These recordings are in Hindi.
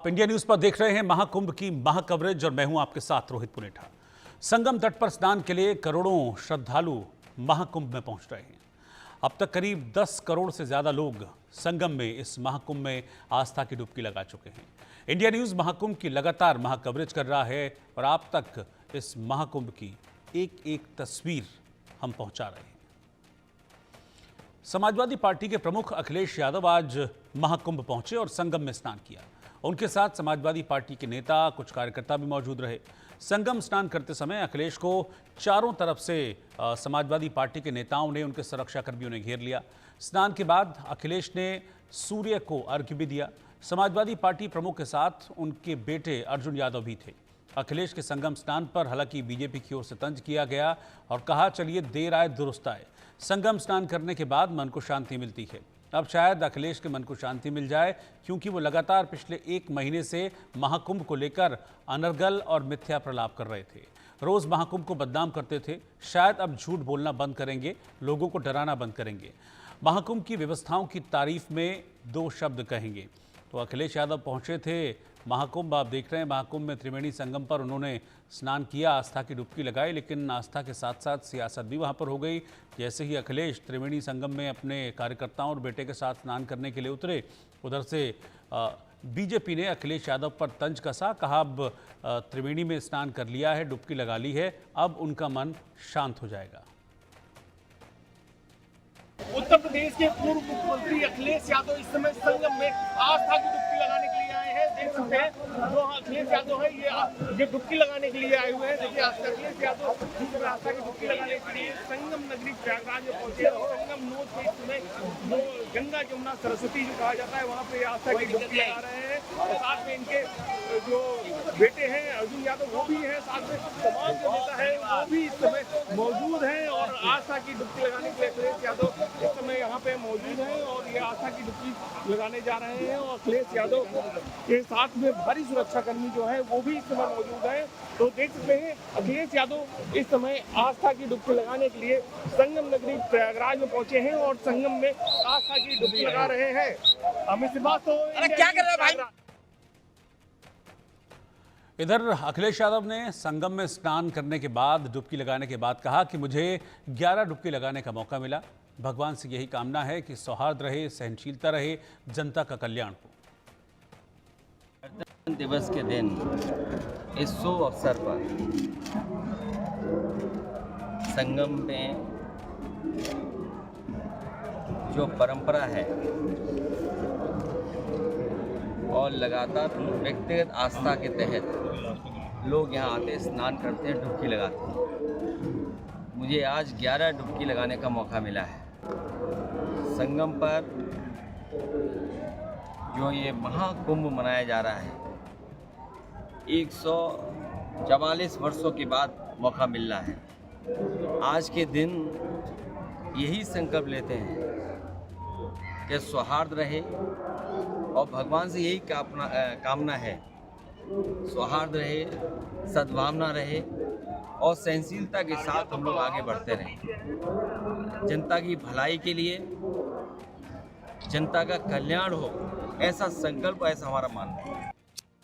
आप इंडिया न्यूज पर देख रहे हैं महाकुंभ की महा कवरेज और मैं हूं आपके साथ रोहित पुनेठा। संगम तट पर स्नान के लिए करोड़ों श्रद्धालु महाकुंभ में पहुंच रहे हैं। अब तक करीब 10 करोड़ से ज्यादा लोग संगम में इस महाकुंभ में आस्था की डुबकी लगा चुके हैं। इंडिया न्यूज महाकुंभ की लगातार महा कवरेज कर रहा है और आप तक इस महाकुंभ की एक एक तस्वीर हम पहुंचा रहे हैं। समाजवादी पार्टी के प्रमुख अखिलेश यादव आज महाकुंभ पहुंचे और संगम में स्नान किया। उनके साथ समाजवादी पार्टी के नेता, कुछ कार्यकर्ता भी मौजूद रहे। संगम स्नान करते समय अखिलेश को चारों तरफ से समाजवादी पार्टी के नेताओं ने, उनके सुरक्षाकर्मियों ने घेर लिया। स्नान के बाद अखिलेश ने सूर्य को अर्घ्य भी दिया। समाजवादी पार्टी प्रमुख के साथ उनके बेटे अर्जुन यादव भी थे। अखिलेश के संगम स्नान पर हालांकि बीजेपी की ओर से तंज किया गया और कहा, चलिए देर आए दुरुस्त आए। संगम स्नान करने के बाद मन को शांति मिलती है। अब शायद अखिलेश के मन को शांति मिल जाए, क्योंकि वो लगातार पिछले 1 महीने से महाकुंभ को लेकर अनर्गल और मिथ्या प्रलाप कर रहे थे। रोज महाकुंभ को बदनाम करते थे। शायद अब झूठ बोलना बंद करेंगे, लोगों को डराना बंद करेंगे, महाकुंभ की व्यवस्थाओं की तारीफ में 2 शब्द कहेंगे। तो अखिलेश यादव पहुंचे थे महाकुंभ, आप देख रहे हैं महाकुंभ में त्रिवेणी संगम पर उन्होंने स्नान किया, आस्था की डुबकी लगाई। लेकिन आस्था के साथ साथ सियासत भी वहां पर हो गई। जैसे ही अखिलेश त्रिवेणी संगम में अपने कार्यकर्ताओं और बेटे के साथ स्नान करने के लिए उतरे, उधर से बीजेपी ने अखिलेश यादव पर तंज कसा। कहा, अब त्रिवेणी में स्नान कर लिया है, डुबकी लगा ली है, अब उनका मन शांत हो जाएगा। उत्तर प्रदेश के पूर्व मुख्यमंत्री अखिलेश यादव इस समय संगम में आस्था की डुबकी लगाने के लिए आए हैं। देख सकते हैं जो अखिलेश यादव है ये डुबकी लगाने के लिए आए हुए हैं। देखिए अखिलेश यादव इस समय आस्था की डुबकी लगाने के लिए संगम नगरी प्रयागराज में पहुंचे और संगम नोट पे इस समय जो गंगा जमुना सरस्वती जो कहा जाता है वहाँ पे आस्था की डुबकी लगा रहे हैं। और साथ में इनके जो बेटे हैं अर्जुन यादव वो भी हैं, साथ में तमाम जो नेता है वो भी इस समय मौजूद हैं और आस्था की डुबकी लगाने के लिए अखिलेश यादव इस समय यहाँ पे मौजूद हैं और ये आस्था की डुबकी लगाने जा रहे हैं। और अखिलेश यादव के साथ में भारी सुरक्षाकर्मी जो है वो भी इस समय मौजूद हैं। तो देख सकते हैं अखिलेश यादव इस समय आस्था की डुबकी लगाने के लिए संगम नगरी प्रयागराज में पहुंचे हैं और संगम में आस्था की डुबकी लगा रहे हैं। अमित श्रीवास्तव, क्या कर रहे हैं भाई? इधर अखिलेश यादव ने संगम में स्नान करने के बाद, डुबकी लगाने के बाद कहा कि मुझे 11 डुबकी लगाने का मौका मिला। भगवान से यही कामना है कि सौहार्द रहे, सहनशीलता रहे, जनता का कल्याण हो। गणतंत्र दिवस के दिन इस शुभ अवसर पर संगम में जो परंपरा है और लगातार व्यक्तिगत आस्था के तहत लोग यहाँ आते, स्नान करते हैं, डुबकी लगाते हैं। मुझे आज 11 डुबकी लगाने का मौका मिला है। संगम पर जो ये महाकुंभ मनाया जा रहा है, 144 वर्षों के बाद मौका मिल रहा है। आज के दिन यही संकल्प लेते हैं कि सौहार्द रहे और भगवान से यही कामना है, सौहार्द रहे, सद्भावना रहे और सहनशीलता के साथ हम लोग आगे बढ़ते रहें। जनता की भलाई के लिए, जनता का कल्याण हो, ऐसा संकल्प, ऐसा हमारा मानना है।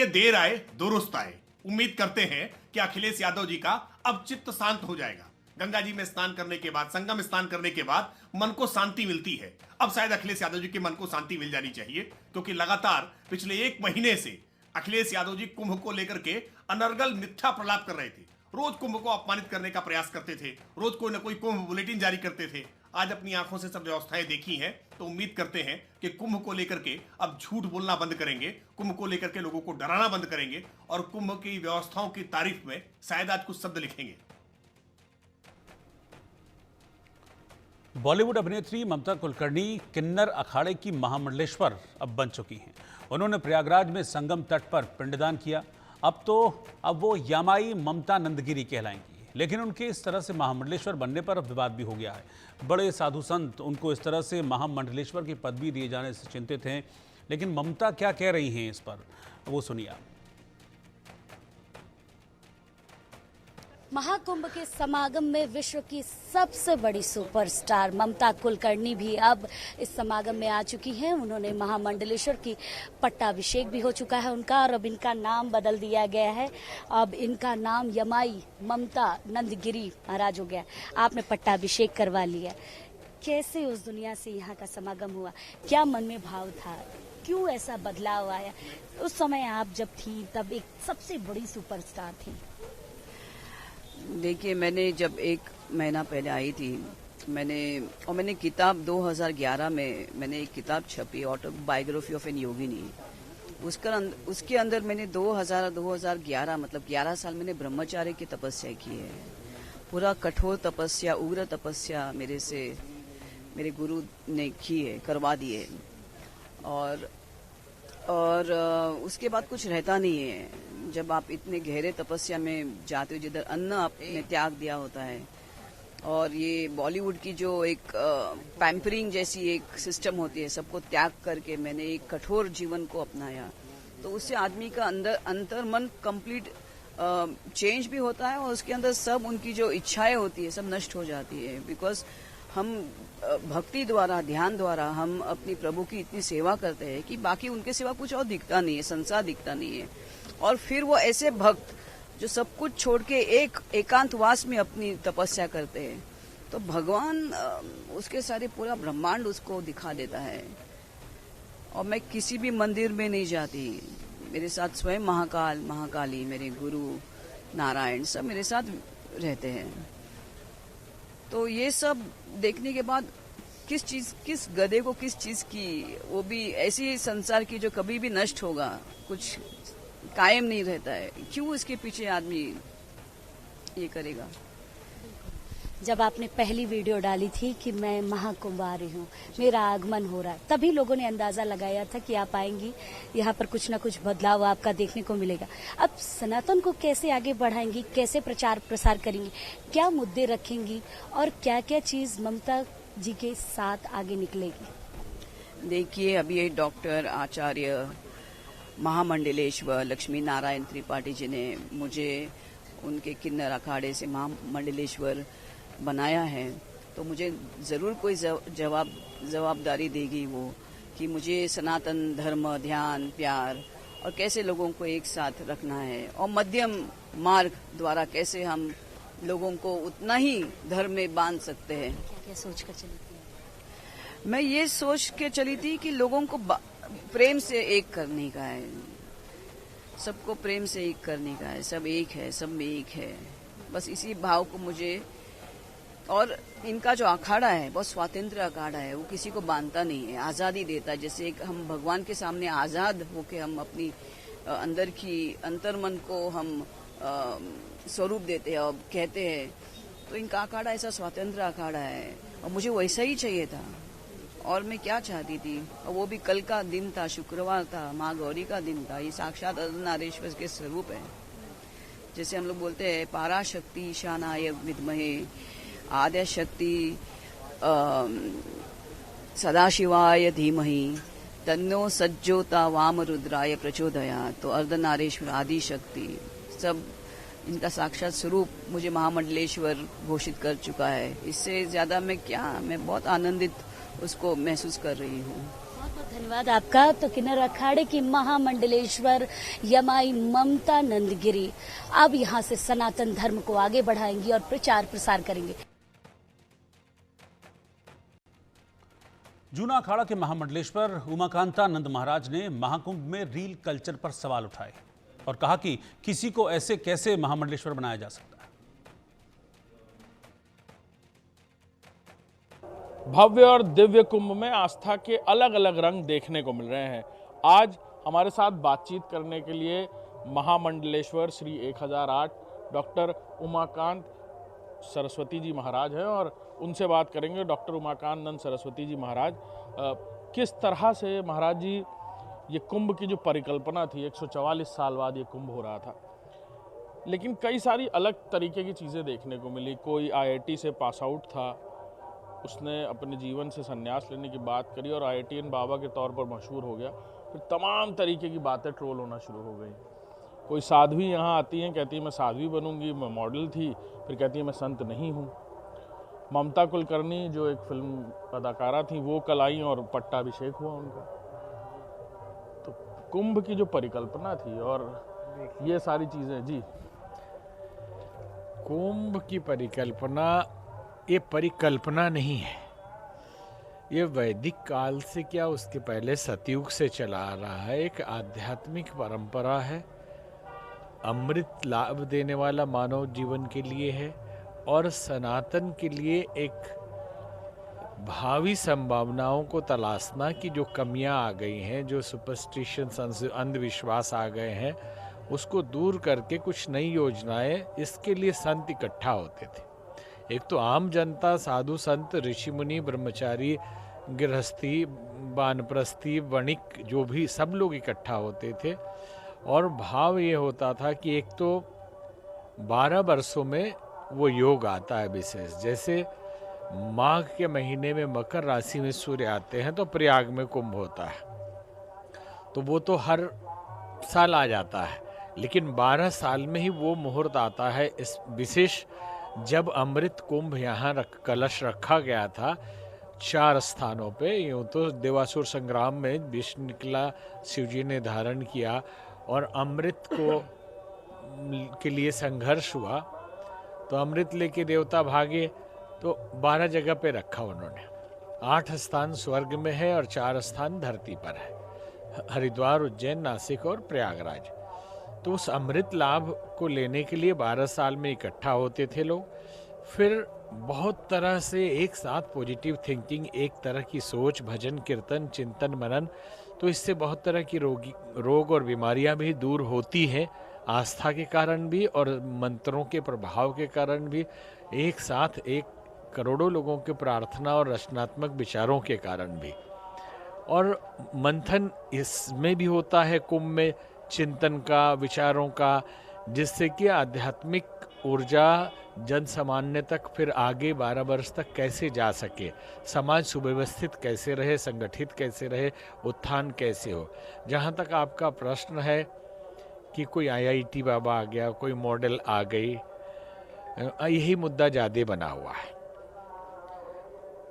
ये देर आए दुरुस्त आए। उम्मीद करते हैं कि अखिलेश यादव जी का अब चित्त शांत हो जाएगा। गंगा जी में स्नान करने के बाद, संगम स्नान करने के बाद मन को शांति मिलती है। अब शायद अखिलेश यादव जी के मन को शांति मिल जानी चाहिए, क्योंकि लगातार पिछले 1 महीने से अखिलेश यादव जी कुंभ को लेकर के अनर्गल मिथ्या प्रलाप कर रहे थे। रोज कुंभ को अपमानित करने का प्रयास करते थे, रोज कोई ना कोई कुंभ बुलेटिन जारी करते थे। आज अपनी आंखों से सब व्यवस्थाएं देखी हैं, तो उम्मीद करते हैं कि कुंभ को लेकर के अब झूठ बोलना बंद करेंगे, कुंभ को लेकर के लोगों को डराना बंद करेंगे और कुंभ की व्यवस्थाओं की तारीफ में शायद आज कुछ शब्द लिखेंगे। बॉलीवुड अभिनेत्री ममता कुलकर्णी किन्नर अखाड़े की महामंडलेश्वर अब बन चुकी हैं। उन्होंने प्रयागराज में संगम तट पर पिंडदान किया। अब वो यामाई ममता नंदगिरी कहलाएंगी। लेकिन उनके इस तरह से महामंडलेश्वर बनने पर अब विवाद भी हो गया है। बड़े साधु संत उनको इस तरह से महामंडलेश्वर की पदवी दिए जाने से चिंतित हैं। लेकिन ममता क्या कह रही हैं इस पर, वो सुनिए। महाकुंभ के समागम में विश्व की सबसे बड़ी सुपरस्टार ममता कुलकर्णी भी अब इस समागम में आ चुकी हैं। उन्होंने महामंडलेश्वर की पट्टाभिषेक भी हो चुका है उनका, और अब इनका नाम बदल दिया गया है। अब इनका नाम यमाई ममता नंदगिरी महाराज हो गया। आपने पट्टाभिषेक करवा लिया, कैसे उस दुनिया से यहाँ का समागम हुआ? क्या मन में भाव था? क्यों ऐसा बदलाव आया? उस समय आप जब थी तब एक सबसे बड़ी सुपरस्टार थी। देखिए, मैंने जब 1 महीना पहले आई थी, मैंने किताब 2011 में मैंने एक किताब छपी, ऑटोबायोग्राफी ऑफ एन योगिनी। उसके अंदर मैंने 2011 मतलब 11 साल मैंने ब्रह्मचार्य की तपस्या की है। पूरा कठोर तपस्या, उग्र तपस्या मेरे गुरु ने की है, करवा दी है। और उसके बाद कुछ रहता नहीं है। जब आप इतने गहरे तपस्या में जाते हो, जिधर अन्न आपने त्याग दिया होता है, और ये बॉलीवुड की जो एक पैम्परिंग जैसी एक सिस्टम होती है, सबको त्याग करके मैंने एक कठोर जीवन को अपनाया, तो उससे आदमी का अंतर मन कंप्लीट चेंज भी होता है, और उसके अंदर सब उनकी जो इच्छाएं होती है सब नष्ट हो जाती है। बिकॉज हम भक्ति द्वारा, ध्यान द्वारा हम अपनी प्रभु की इतनी सेवा करते हैं कि बाकी उनके सिवा कुछ और दिखता नहीं है, संसार दिखता नहीं है। और फिर वो ऐसे भक्त जो सब कुछ छोड़ के एकांतवास में अपनी तपस्या करते हैं, तो भगवान उसके सारे पूरा ब्रह्मांड उसको दिखा देता है। और मैं किसी भी मंदिर में नहीं जाती, मेरे साथ स्वयं महाकाल, महाकाली, मेरे गुरु नारायण सब मेरे साथ रहते हैं। तो ये सब देखने के बाद किस गधे को किस चीज की, वो भी ऐसी संसार की जो कभी भी नष्ट होगा, कुछ कायम नहीं रहता है, क्यों इसके पीछे आदमी ये करेगा? जब आपने पहली वीडियो डाली थी कि मैं महाकुंभ आ रही हूँ, मेरा आगमन हो रहा है, तभी लोगों ने अंदाजा लगाया था कि आप आएंगी, यहाँ पर कुछ न कुछ बदलाव आपका देखने को मिलेगा। अब सनातन को कैसे आगे बढ़ाएंगी, कैसे प्रचार प्रसार करेंगी, क्या मुद्दे रखेंगी, और क्या क्या चीज ममता जी के साथ आगे निकलेगी? देखिए, अभी एक डॉक्टर आचार्य महामंडलेश्वर लक्ष्मी नारायण त्रिपाठी जी ने मुझे उनके किन्नर अखाड़े से महामंडलेश्वर बनाया है, तो मुझे जरूर कोई जवाबदारी देगी वो, कि मुझे सनातन धर्म, ध्यान, प्यार और कैसे लोगों को एक साथ रखना है, और मध्यम मार्ग द्वारा कैसे हम लोगों को उतना ही धर्म में बांध सकते हैं। क्या सोच कर चली थी? मैं ये सोच के चली थी कि लोगों को प्रेम से एक करने का है, सबको प्रेम से एक करने का है, सब एक है, सब में एक है, बस इसी भाव को मुझे। और इनका जो अखाड़ा है बहुत स्वतंत्र अखाड़ा है, वो किसी को बांधता नहीं है, आजादी देता है। जैसे एक हम भगवान के सामने आजाद होके हम अपनी अंदर की अंतर्मन को हम स्वरूप देते हैं और कहते हैं, तो इनका अखाड़ा ऐसा स्वतंत्र अखाड़ा है, और मुझे वैसा ही चाहिए था। और मैं क्या चाहती थी, और वो भी कल का दिन था, शुक्रवार था, माँ गौरी का दिन था। ये साक्षात अर्धनारीश्वर के स्वरूप है। जैसे हम लोग बोलते हैं, पराशक्ति ईशानाय विद्महे आद्य शक्ति सदाशिवाय धीमहि तन्नो सज्जोता वाम रुद्राय प्रचोदयात्। तो अर्धनारीश्वर, आदि शक्ति, सब इनका साक्षात स्वरूप मुझे महामंडलेश्वर घोषित कर चुका है। इससे ज्यादा मैं बहुत आनंदित उसको महसूस कर रही हूँ। बहुत बहुत धन्यवाद आपका। तो किन्नर अखाड़े की महामंडलेश्वर यमाई ममता नंदगिरी अब यहाँ से सनातन धर्म को आगे बढ़ाएंगी और प्रचार प्रसार करेंगे। जूना अखाड़ा के महामंडलेश्वर उमाकांतानंद महाराज ने महाकुंभ में रील कल्चर पर सवाल उठाए और कहा कि किसी को ऐसे कैसे महामंडलेश्वर बनाया जा सकता है। भव्य और दिव्य कुंभ में आस्था के अलग अलग रंग देखने को मिल रहे हैं। आज हमारे साथ बातचीत करने के लिए महामंडलेश्वर श्री 1008 डॉक्टर उमाकांत सरस्वती जी महाराज हैं, और उनसे बात करेंगे। डॉक्टर उमाकांत सरस्वती जी महाराज, किस तरह से महाराज जी ये कुंभ की जो परिकल्पना थी, 144 साल बाद ये कुंभ हो रहा था, लेकिन कई सारी अलग तरीके की चीज़ें देखने को मिली। कोई IIT से पास आउट था, उसने अपने जीवन से संन्यास लेने की बात करी और IITian बाबा के तौर पर मशहूर हो गया। फिर तमाम तरीके की बातें ट्रोल होना शुरू हो गई। कोई साध्वी यहाँ आती हैं, कहती है मैं साध्वी बनूंगी, मैं मॉडल थी, फिर कहती है मैं संत नहीं हूँ। ममता कुलकर्णी जो एक फिल्म अदाकारा थी, वो कल आई और पट्टाभिषेक हुआ उनका। तो कुंभ की जो परिकल्पना थी और ये सारी चीज़ें, जी कुंभ की परिकल्पना ये परिकल्पना नहीं है, ये वैदिक काल से क्या उसके पहले सतयुग से चला आ रहा है। एक आध्यात्मिक परंपरा है, अमृत लाभ देने वाला मानव जीवन के लिए है और सनातन के लिए एक भावी संभावनाओं को तलाशना की जो कमियां आ गई हैं, जो सुपरस्टिशंस अंधविश्वास आ गए हैं, उसको दूर करके कुछ नई योजनाएं, इसके लिए संत इकट्ठा होते थे। एक तो आम जनता, साधु संत, ऋषि मुनि, ब्रह्मचारी, गृहस्थी, वानप्रस्थी, वणिक, जो भी सब लोग इकट्ठा होते थे और भाव ये होता था कि एक तो 12 वर्षों में वो योग आता है विशेष, जैसे माघ के महीने में मकर राशि में सूर्य आते हैं तो प्रयाग में कुंभ होता है, तो वो तो हर साल आ जाता है, लेकिन 12 साल में ही वो मुहूर्त आता है इस विशेष, जब अमृत कुंभ यहाँ कलश रखा गया था 4 स्थानों पे। यूँ तो देवासुर संग्राम में विष निकला, शिवजी ने धारण किया और अमृत को के लिए संघर्ष हुआ, तो अमृत लेके देवता भागे, तो 12 जगह पे रखा उन्होंने। 8 स्थान स्वर्ग में है और 4 स्थान धरती पर है, हरिद्वार, उज्जैन, नासिक और प्रयागराज। तो उस अमृत लाभ को लेने के लिए 12 साल में इकट्ठा होते थे लोग। फिर बहुत तरह से एक साथ पॉजिटिव थिंकिंग, एक तरह की सोच, भजन कीर्तन, चिंतन मनन, तो इससे बहुत तरह की रोग और बीमारियां भी दूर होती हैं, आस्था के कारण भी और मंत्रों के प्रभाव के कारण भी, एक साथ 1 करोड़ों लोगों की प्रार्थना और रचनात्मक विचारों के कारण भी। और मंथन इसमें भी होता है कुंभ में, चिंतन का, विचारों का, जिससे कि आध्यात्मिक ऊर्जा जन सामान्य तक फिर आगे 12 वर्ष तक कैसे जा सके, समाज सुव्यवस्थित कैसे रहे, संगठित कैसे रहे, उत्थान कैसे हो। जहाँ तक आपका प्रश्न है कि कोई IIT बाबा आ गया, कोई मॉडल आ गई, यही मुद्दा ज़्यादा बना हुआ है।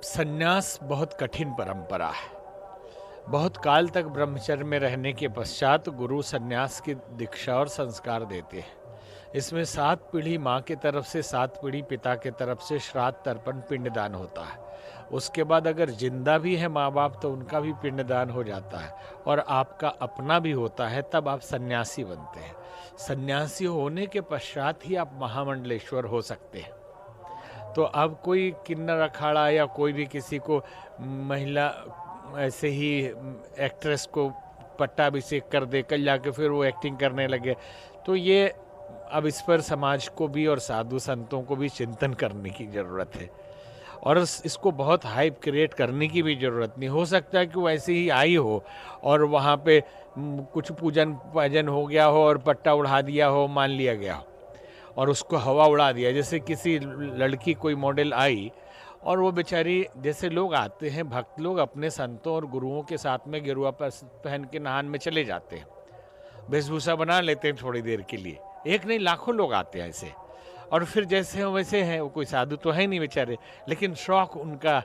संन्यास बहुत कठिन परंपरा है। बहुत काल तक ब्रह्मचर्य में रहने के पश्चात गुरु संन्यास की दीक्षा और संस्कार देते हैं। इसमें 7 पीढ़ी माँ के तरफ से, 7 पीढ़ी पिता के तरफ से श्राद्ध, तर्पण, पिंडदान होता है। उसके बाद अगर जिंदा भी है माँ बाप तो उनका भी पिंडदान हो जाता है और आपका अपना भी होता है, तब आप सन्यासी बनते हैं। सन्यासी होने के पश्चात ही आप महामंडलेश्वर हो सकते हैं। तो अब कोई किन्नर अखाड़ा या कोई भी किसी को महिला ऐसे ही एक्ट्रेस को पट्टाभिषेक कर दे, कल जाके फिर वो एक्टिंग करने लगे, तो ये अब इस पर समाज को भी और साधु संतों को भी चिंतन करने की ज़रूरत है और इसको बहुत हाइप क्रिएट करने की भी ज़रूरत नहीं। हो सकता है कि वो ऐसे ही आई हो और वहाँ पे कुछ पूजन पाजन हो गया हो और पट्टा उड़ा दिया हो, मान लिया गया हो और उसको हवा उड़ा दिया। जैसे किसी लड़की कोई मॉडल आई और वो बेचारी, जैसे लोग आते हैं भक्त लोग अपने संतों और गुरुओं के साथ में गेरुआ पहन के नहान में चले जाते हैं, वेशभूषा बना लेते हैं थोड़ी देर के लिए, एक नहीं लाखों लोग आते हैं ऐसे, और फिर जैसे हैं वैसे हैं। वो कोई साधु तो है नहीं बेचारे, लेकिन शौक उनका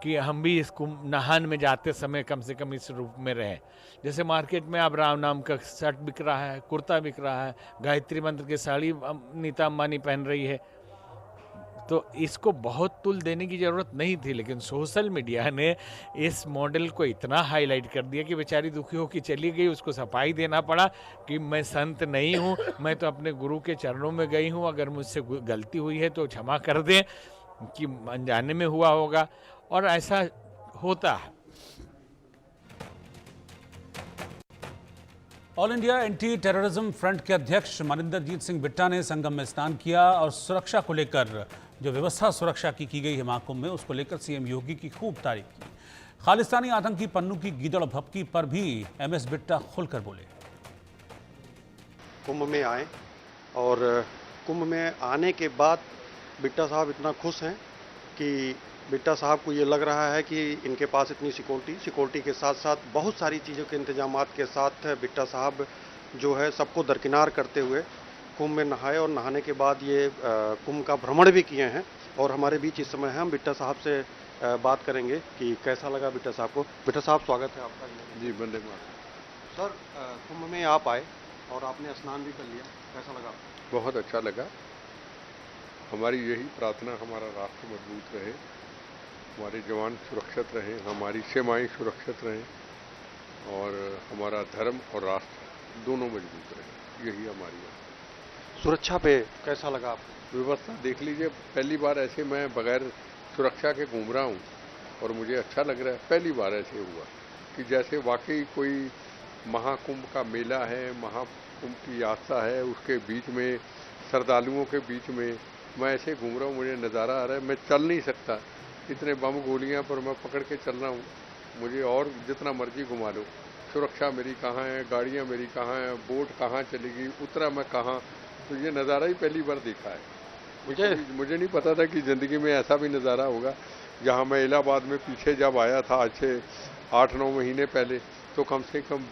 कि हम भी इस नहान में जाते समय कम से कम इस रूप में रहें। जैसे मार्केट में अब राम नाम का शर्ट बिक रहा है, कुर्ता बिक रहा है, गायत्री मंत्र की साड़ी नीता अंबानी पहन रही है, तो इसको बहुत तुल देने की ज़रूरत नहीं थी, लेकिन सोशल मीडिया ने इस मॉडल को इतना हाईलाइट कर दिया कि बेचारी दुखी होकर चली गई। उसको सफाई देना पड़ा कि मैं संत नहीं हूँ, मैं तो अपने गुरु के चरणों में गई हूँ, अगर मुझसे गलती हुई है तो क्षमा कर दें, कि अनजाने में हुआ होगा, और ऐसा होता है। All India anti terrorism front के अध्यक्ष मनिंदरजीत सिंह बिट्टा ने संगम में स्नान किया और सुरक्षा को लेकर जो व्यवस्था सुरक्षा की गई है महाकुंभ में, उसको लेकर सीएम योगी की खूब तारीफ की। खालिस्तानी आतंकी पन्नू की गीदड़ भपकी पर भी एमएस बिट्टा खुलकर बोले। कुंभ में आए और कुंभ में आने के बाद बिट्टा साहब इतना खुश हैं कि बिट्टा साहब को ये लग रहा है कि इनके पास इतनी सिक्योरिटी के साथ साथ बहुत सारी चीज़ों के इंतजामात के साथ बिट्टा साहब जो है सबको दरकिनार करते हुए कुंभ में नहाए और नहाने के बाद ये कुंभ का भ्रमण भी किए हैं। और हमारे बीच इस समय हम बिट्टा साहब से बात करेंगे कि कैसा लगा बिट्टा साहब को। बिट्टा साहब, स्वागत है आपका। जी, वंदे मातरम। सर, कुंभ में आप आए और आपने स्नान भी कर लिया, कैसा लगा? बहुत अच्छा लगा। हमारी यही प्रार्थना, हमारा राष्ट्र मजबूत रहे, हमारे जवान सुरक्षित रहें, हमारी सीमाएं सुरक्षित रहें और हमारा धर्म और राष्ट्र दोनों मजबूत रहें, यही हमारी है। सुरक्षा पे कैसा लगा आपको? व्यवस्था देख लीजिए, पहली बार ऐसे मैं बगैर सुरक्षा के घूम रहा हूँ और मुझे अच्छा लग रहा है। पहली बार ऐसे हुआ कि जैसे वाकई कोई महाकुंभ का मेला है, महाकुंभ की आस्था है, उसके बीच में श्रद्धालुओं के बीच में मैं ऐसे घूम रहा हूँ, मुझे नज़ारा आ रहा है। मैं चल नहीं सकता, इतने बम गोलियां पर मैं पकड़ के चल रहा हूँ। मुझे और जितना मर्जी घुमा लो, सुरक्षा मेरी कहाँ है, गाड़ियाँ मेरी कहाँ हैं, बोट कहाँ चलेगी, उतरा मैं कहाँ। तो ये नज़ारा ही पहली बार देखा है। मुझे नहीं पता था कि ज़िंदगी में ऐसा भी नज़ारा होगा। जहाँ मैं इलाहाबाद में पीछे जब आया था आज से 8-9 महीने पहले, तो कम से कम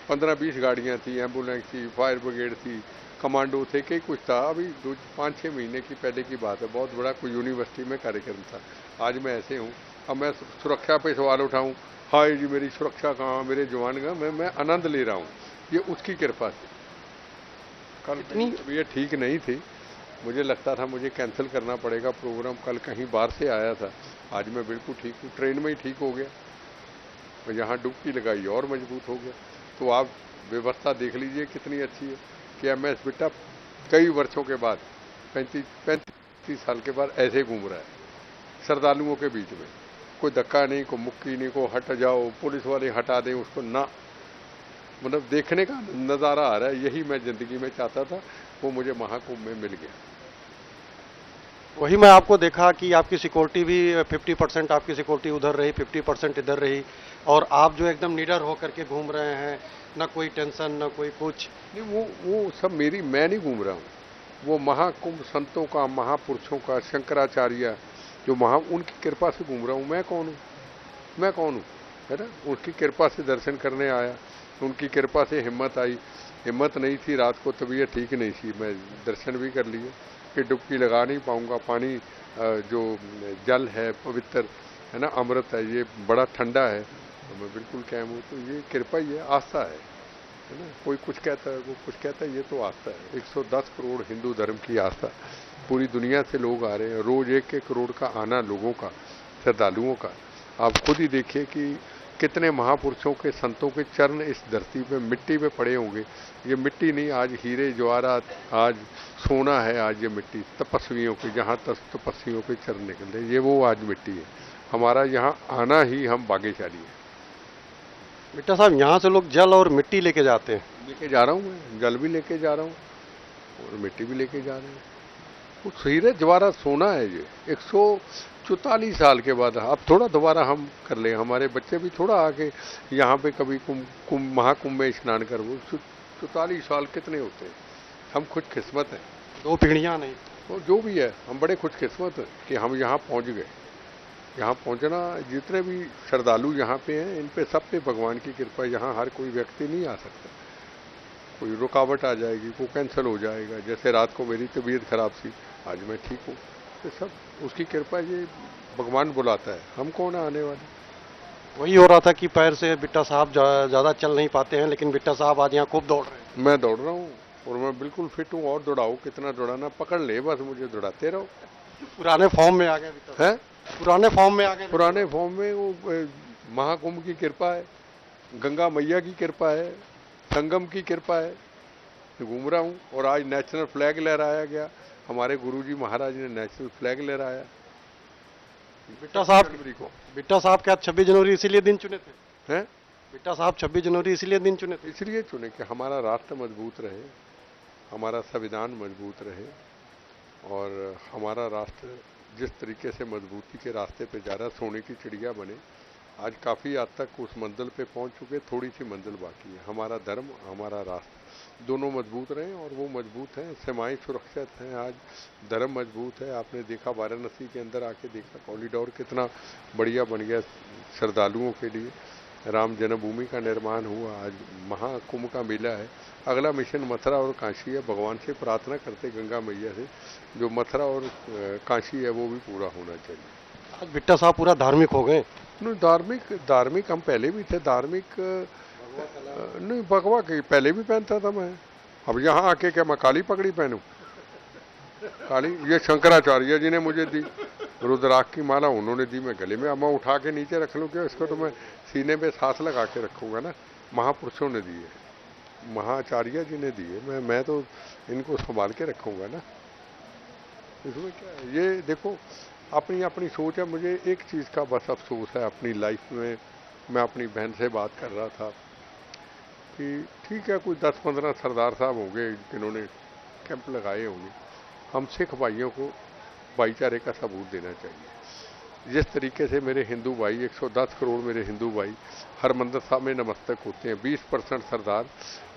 15-20 गाड़ियाँ थी, एम्बुलेंस थी, फायर ब्रिगेड थी, कमांडो थे, कई कुछ था। अभी 5-6 महीने की पहले की बात है। बहुत बड़ा कोई यूनिवर्सिटी में कार्यक्रम था। आज मैं ऐसे हूँ। अब मैं सुरक्षा पे सवाल उठाऊँ, हाय जी मेरी सुरक्षा कहाँ, मेरे जवान का, मैं आनंद ले रहा हूँ, ये उसकी कृपा से। कल इतनी तबीयत ठीक नहीं थी, मुझे लगता था मुझे कैंसिल करना पड़ेगा प्रोग्राम। कल कहीं बाहर से आया था, आज मैं बिल्कुल ठीक हूँ, ट्रेन में ही ठीक हो गया। मैं यहाँ डुबकी लगाई और मजबूत हो गया। तो आप व्यवस्था देख लीजिए कितनी अच्छी है कि MS बिट्टा कई वर्षों के बाद 35 साल के बाद ऐसे घूम रहा है श्रद्धालुओं के बीच में। कोई धक्का नहीं, कोई मुक्की नहीं, को हट जाओ, पुलिस वाले हटा दें उसको ना, मतलब देखने का नज़ारा आ रहा है। यही मैं ज़िंदगी में चाहता था, वो मुझे महाकुंभ में मिल गया। वही मैं आपको देखा कि आपकी सिक्योरिटी भी 50% आपकी सिक्योरिटी उधर रही, 50% इधर रही, और आप जो एकदम निडर होकर के घूम रहे हैं, ना कोई टेंशन ना कोई कुछ नहीं। वो सब मैं नहीं घूम रहा हूँ, वो महाकुंभ संतों का, महापुरुषों का, शंकराचार्य जो उनकी कृपा से घूम रहा हूँ। मैं कौन हूँ, है ना? उनकी कृपा से दर्शन करने आया, उनकी कृपा से हिम्मत आई। हिम्मत नहीं थी, रात को तबीयत ठीक नहीं थी, मैं दर्शन भी कर लिए कि डुबकी लगा नहीं पाऊंगा। पानी जो जल है पवित्र है ना, अमृत है, ये बड़ा ठंडा है, तो मैं बिल्कुल कायम हूँ। तो ये कृपा ही है, आस्था है ना। कोई कुछ कहता है, वो कुछ कहता है, ये तो आस्था है। 110 करोड़ हिंदू धर्म की आस्था, पूरी दुनिया से लोग आ रहे हैं, रोज 1-1 करोड़ का आना लोगों का, श्रद्धालुओं का। आप खुद ही देखिए कि कितने महापुरुषों के, संतों के चरण इस धरती पे मिट्टी पे पड़े होंगे। ये मिट्टी नहीं, आज हीरे जवाहरात, आज सोना है, आज ये मिट्टी तपस्वियों की, जहाँ तपस्वियों के चरण निकले, ये वो आज मिट्टी है। हमारा यहाँ आना ही हम भाग्यशाली है। बिट्टा साहब, यहाँ से लोग जल और मिट्टी लेके जाते हैं। लेके जा रहा हूँ मैं, जल भी लेके जा रहा हूँ और मिट्टी भी लेके जा रहे हैं। कुछ हीरे जवाहरात सोना है ये। 144 साल के बाद अब थोड़ा दोबारा हम कर लें, हमारे बच्चे भी थोड़ा आके यहाँ पे कभी महाकुंभ में स्नान कर। वो 44 साल कितने होते हैं। हम खुशकिस्मत हैं, 2 पीढ़ियाँ नहीं, और जो भी है हम बड़े खुशकिस्मत हैं कि हम यहाँ पहुँच गए। यहाँ पहुँचना, जितने भी श्रद्धालु यहाँ पे हैं, इन पे सब पे भगवान की कृपा। यहाँ हर कोई व्यक्ति नहीं आ सकता, कोई रुकावट आ जाएगी, वो कैंसिल हो जाएगा। जैसे रात को मेरी तबीयत खराब थी, आज मैं ठीक हूँ, तो सब उसकी कृपा। ये भगवान बुलाता है, हम कौन आने वाले। वही हो रहा था कि पैर से बिट्टा साहब ज़्यादा चल नहीं पाते हैं, लेकिन बिट्टा साहब आज यहाँ खूब दौड़ रहे हैं। मैं दौड़ रहा हूँ और मैं बिल्कुल फिट हूँ। और दौड़ाओ, कितना दौड़ाना, पकड़ ले बस, मुझे दौड़ाते रहो। पुराने फॉर्म में आ गए बिट्टा है, पुराने फॉर्म में आ गए। पुराने फॉर्म में वो महाकुंभ की कृपा है, गंगा मैया की कृपा है, संगम की कृपा है, घूम रहा हूँ। और आज नेशनल फ्लैग लहराया गया, हमारे गुरुजी महाराज ने नेशनल फ्लैग लहराया। बिट्टा साहब क्या 26 जनवरी इसीलिए दिन चुने थे? हैं? बिट्टा साहब 26 जनवरी इसीलिए दिन चुने थे? इसलिए चुने कि हमारा राष्ट्र मजबूत रहे, हमारा संविधान मजबूत रहे, और हमारा राष्ट्र जिस तरीके से मजबूती के रास्ते पे जा रहा, सोने की चिड़िया बने। आज काफ़ी हद तक उस मंजिल पे पहुंच चुके, थोड़ी सी मंजिल बाकी है। हमारा धर्म, हमारा राष्ट्र दोनों मजबूत रहें, और वो मजबूत हैं, सीमाएं सुरक्षित हैं, आज धर्म मजबूत है। आपने देखा वाराणसी के अंदर आके देखा, कॉरिडोर कितना बढ़िया बन गया श्रद्धालुओं के लिए। राम जन्मभूमि का निर्माण हुआ, आज महाकुंभ का मेला है। अगला मिशन मथुरा और काशी है। भगवान से प्रार्थना करते गंगा मैया से, जो मथुरा और काशी है वो भी पूरा होना चाहिए। आज बिट्टा साहब पूरा धार्मिक हो गए। नहीं, धार्मिक हम पहले भी थे। धार्मिक नहीं, भगवा के पहले भी पहनता था मैं। अब यहाँ आके क्या मैं काली पगड़ी पहनूं? काली ये शंकराचार्य जी ने मुझे दी, रुद्राक्ष की माला उन्होंने दी, मैं गले में। अब मैं उठा के नीचे रख लूँ क्या? इसको तो मैं सीने पे सांस लगा के रखूँगा ना। महापुरुषों ने दिए, महाचार्य जी ने दिए, मैं तो इनको संभाल के रखूँगा ना। इसमें क्या है? ये देखो अपनी अपनी सोच है। मुझे एक चीज़ का बस अफसोस है अपनी लाइफ में। मैं अपनी बहन से बात कर रहा था कि ठीक है कोई 10-15 सरदार साहब होंगे जिन्होंने कैंप लगाए होंगे। हम सिख भाइयों को भाईचारे का सबूत देना चाहिए। जिस तरीके से मेरे हिंदू भाई 110 करोड़ मेरे हिंदू भाई हरमंदिर साहब में नमस्तक होते हैं, 20% सरदार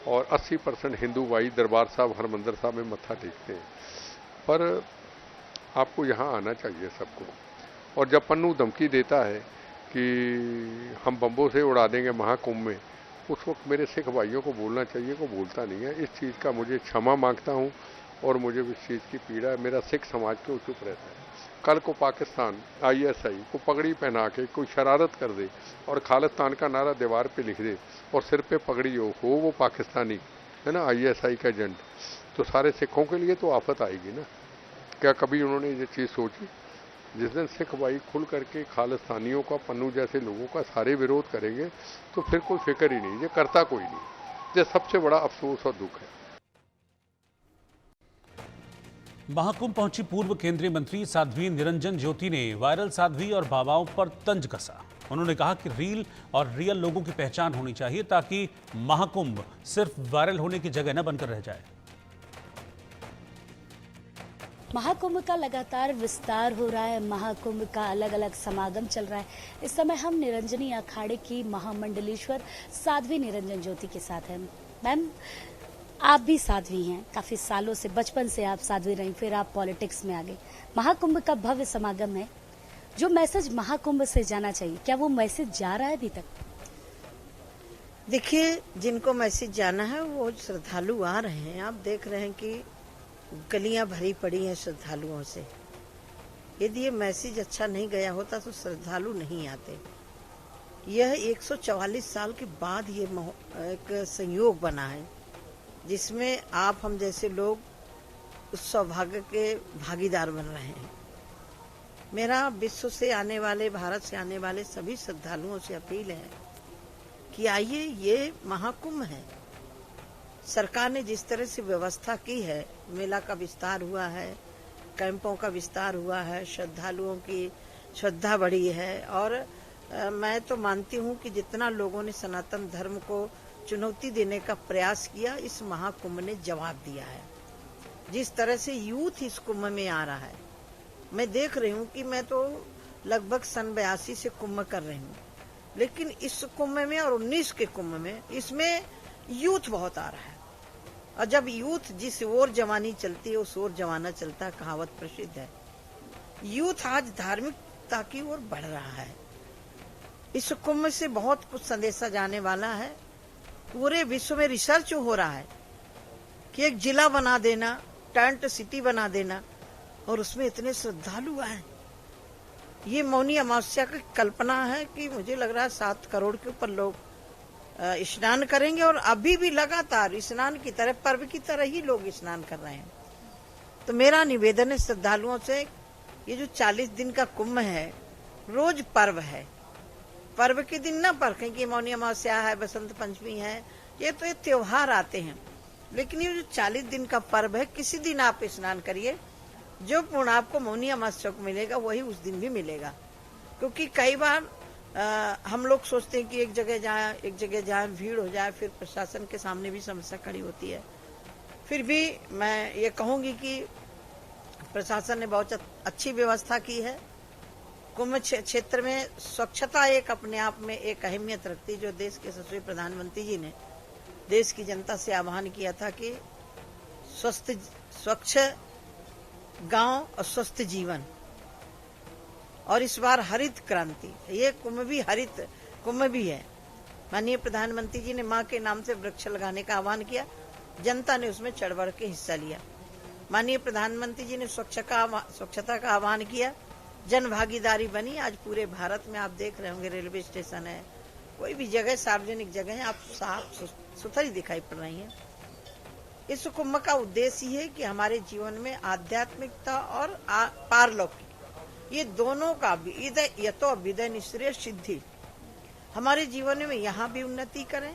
और 80% हिंदू भाई दरबार साहब हरमंदिर साहब में मत्था टेकते हैं। पर आपको यहाँ आना चाहिए सबको। और जब पन्नू धमकी देता है कि हम बम्बों से उड़ा देंगे महाकुंभ में, उस वक्त मेरे सिख भाइयों को बोलना चाहिए, को बोलता नहीं है। इस चीज़ का मुझे क्षमा मांगता हूँ और मुझे इस चीज़ की पीड़ा है। मेरा सिख समाज क्यों चुप रहता है? कल को पाकिस्तान ISI को पगड़ी पहना के कोई शरारत कर दे और खालिस्तान का नारा दीवार पे लिख दे और सिर पे पगड़ी हो वो पाकिस्तानी है ना, ISI का एजेंट, तो सारे सिखों के लिए तो आफत आएगी ना। क्या कभी उन्होंने ये चीज़ सोची? जिस दिन सिख भाई खुल करके खालिस्तानियों का, पन्नू जैसे लोगों का सारे विरोध करेंगे तो फिर कोई फिक्र ही नहीं, ये करता कोई नहीं। ये सबसे बड़ा अफसोस और दुख है। महाकुंभ पहुंची पूर्व केंद्रीय मंत्री साध्वी निरंजन ज्योति ने वायरल साध्वी और बाबाओं पर तंज कसा। उन्होंने कहा कि रील और रियल लोगों की पहचान होनी चाहिए ताकि महाकुंभ सिर्फ वायरल होने की जगह न बनकर रह जाए। महाकुंभ का लगातार विस्तार हो रहा है, महाकुंभ का अलग अलग समागम चल रहा है। इस समय हम निरंजनी अखाड़े की महामंडलेश्वर साध्वी निरंजन ज्योति के साथ हैं। मैम, आप भी साध्वी हैं, काफी सालों से, बचपन से आप साध्वी रही, फिर आप पॉलिटिक्स में आ गए। महाकुंभ का भव्य समागम है, जो मैसेज महाकुंभ से जाना चाहिए, क्या वो मैसेज जा रहा है अभी तक? देखिए, जिनको मैसेज जाना है वो श्रद्धालु आ रहे हैं। आप देख रहे हैं कि गलियां भरी पड़ी हैं श्रद्धालुओं से। यदि ये मैसेज अच्छा नहीं गया होता तो श्रद्धालु नहीं आते। यह 144 साल के बाद ये एक संयोग बना है जिसमें आप हम जैसे लोग उस सौभाग्य के भागीदार बन रहे हैं। मेरा विश्व से आने वाले, भारत से आने वाले सभी श्रद्धालुओं से अपील है कि आइए, ये महाकुंभ है। सरकार ने जिस तरह से व्यवस्था की है, मेला का विस्तार हुआ है, कैंपों का विस्तार हुआ है, श्रद्धालुओं की श्रद्धा बढ़ी है और मैं तो मानती हूँ कि जितना लोगों ने सनातन धर्म को चुनौती देने का प्रयास किया, इस महाकुंभ ने जवाब दिया है। जिस तरह से यूथ इस कुंभ में आ रहा है, मैं देख रही हूँ कि मैं तो लगभग सन 82 से कुंभ कर रही हूँ, लेकिन इस कुंभ में और 19 के कुंभ में इसमें यूथ बहुत आ रहा है। और जब यूथ जिस ओर जवानी चलती है उस ओर जमाना चलता है, कहावत प्रसिद्ध है। यूथ आज धार्मिकता की ओर बढ़ रहा है। इस कुंभ से बहुत कुछ संदेशा जाने वाला है। पूरे विश्व में रिसर्च हो रहा है कि एक जिला बना देना, टेंट सिटी बना देना और उसमें इतने श्रद्धालु आए। ये मौनी अमावस्या की कल्पना है कि मुझे लग रहा है 7 करोड़ के ऊपर लोग स्नान करेंगे और अभी भी लगातार स्नान की तरह, पर्व की तरह ही लोग स्नान कर रहे हैं। तो मेरा निवेदन है श्रद्धालुओं से, ये जो 40 दिन का कुंभ है, रोज पर्व है। पर्व के दिन न परखें कि मौनी अमावस्या है, बसंत पंचमी है, ये तो ये त्योहार आते हैं। लेकिन ये जो 40 दिन का पर्व है, किसी दिन आप स्नान करिए, जो पुण्य आपको मौनी अमावस्या को मिलेगा वही उस दिन भी मिलेगा। क्योंकि कई बार हम लोग सोचते हैं कि एक जगह जाए भीड़ हो जाए, फिर प्रशासन के सामने भी समस्या खड़ी होती है। फिर भी मैं ये कहूंगी कि प्रशासन ने बहुत अच्छी व्यवस्था की है। कुंभ क्षेत्र में स्वच्छता एक अपने आप में एक अहमियत रखती है, जो देश के यशस्वी प्रधानमंत्री जी ने देश की जनता से आह्वान किया था कि स्वच्छ गांव और स्वस्थ जीवन। और इस बार हरित क्रांति, ये कुंभ भी हरित कुंभ भी है। माननीय प्रधानमंत्री जी ने मां के नाम से वृक्ष लगाने का आह्वान किया, जनता ने उसमें चढ़ बढ़ के हिस्सा लिया। माननीय प्रधानमंत्री जी ने स्वच्छता का आह्वान किया, जन भागीदारी बनी। आज पूरे भारत में आप देख रहे होंगे, रेलवे स्टेशन है, कोई भी जगह, सार्वजनिक जगह है, आप साफ सुथरी दिखाई पड़ रही है। इस कुंभ का उद्देश्य है कि हमारे जीवन में आध्यात्मिकता और पारलौकिक, ये दोनों का विदय यतो विदय निश्रेय सिद्धि, हमारे जीवन में यहाँ भी उन्नति करें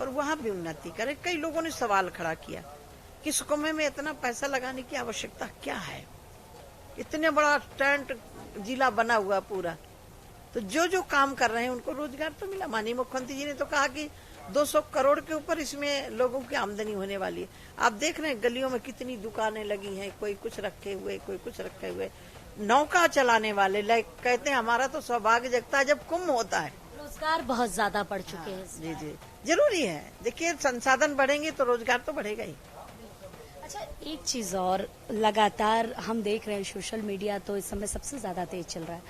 और वहाँ भी उन्नति करें। कई लोगों ने सवाल खड़ा किया कि इस कुंभ में इतना पैसा लगाने की आवश्यकता क्या है, इतने बड़ा टेंट जिला बना हुआ पूरा, तो जो काम कर रहे हैं उनको रोजगार तो मिला। माननीय मुख्यमंत्री जी ने तो कहा कि 200 करोड़ के ऊपर इसमें लोगों की आमदनी होने वाली है। आप देख रहे हैं गलियों में कितनी दुकानें लगी हैं, कोई कुछ रखे हुए, कोई कुछ रखे हुए। नौका चलाने वाले कहते हैं हमारा तो सौभाग्य जगता है जब कुंभ होता है। रोजगार बहुत ज्यादा बढ़ चुके हैं। जी जी, जरूरी है। देखिए, संसाधन बढ़ेंगे तो रोजगार तो बढ़ेगा ही। अच्छा, एक चीज और, लगातार हम देख रहे हैं सोशल मीडिया तो इस समय सबसे ज्यादा तेज चल रहा है।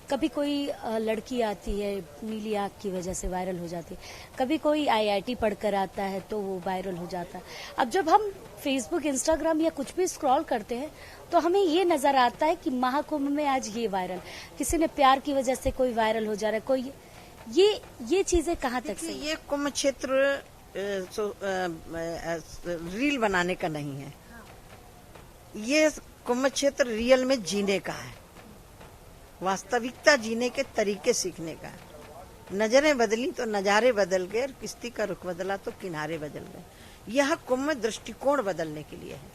कभी कोई लड़की आती है, नीली आंख की वजह से वायरल हो जाती है, कभी कोई IIT पढ़कर आता है तो वो वायरल हो जाता है। अब जब हम फेसबुक, इंस्टाग्राम या कुछ भी स्क्रॉल करते हैं तो हमें ये नजर आता है कि महाकुंभ में आज ये वायरल, किसी ने प्यार की वजह से कोई वायरल हो जा रहा है, कोई ये चीजें कहाँ तक सही? ये कुंभ क्षेत्र रील बनाने का नहीं है, ये कुंभ क्षेत्र रियल में जीने का है, वास्तविकता जीने के तरीके सीखने का है। नजरें बदली तो नजारे बदल गए, और किश्ती का रुख बदला तो किनारे बदल गए। यह कुंभ में दृष्टिकोण बदलने के लिए है,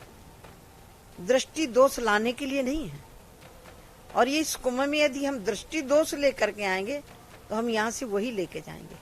दृष्टि दोष लाने के लिए नहीं है। और ये इस कुंभ में यदि हम दृष्टि दोष लेकर के आएंगे तो हम यहाँ से वही लेके जाएंगे।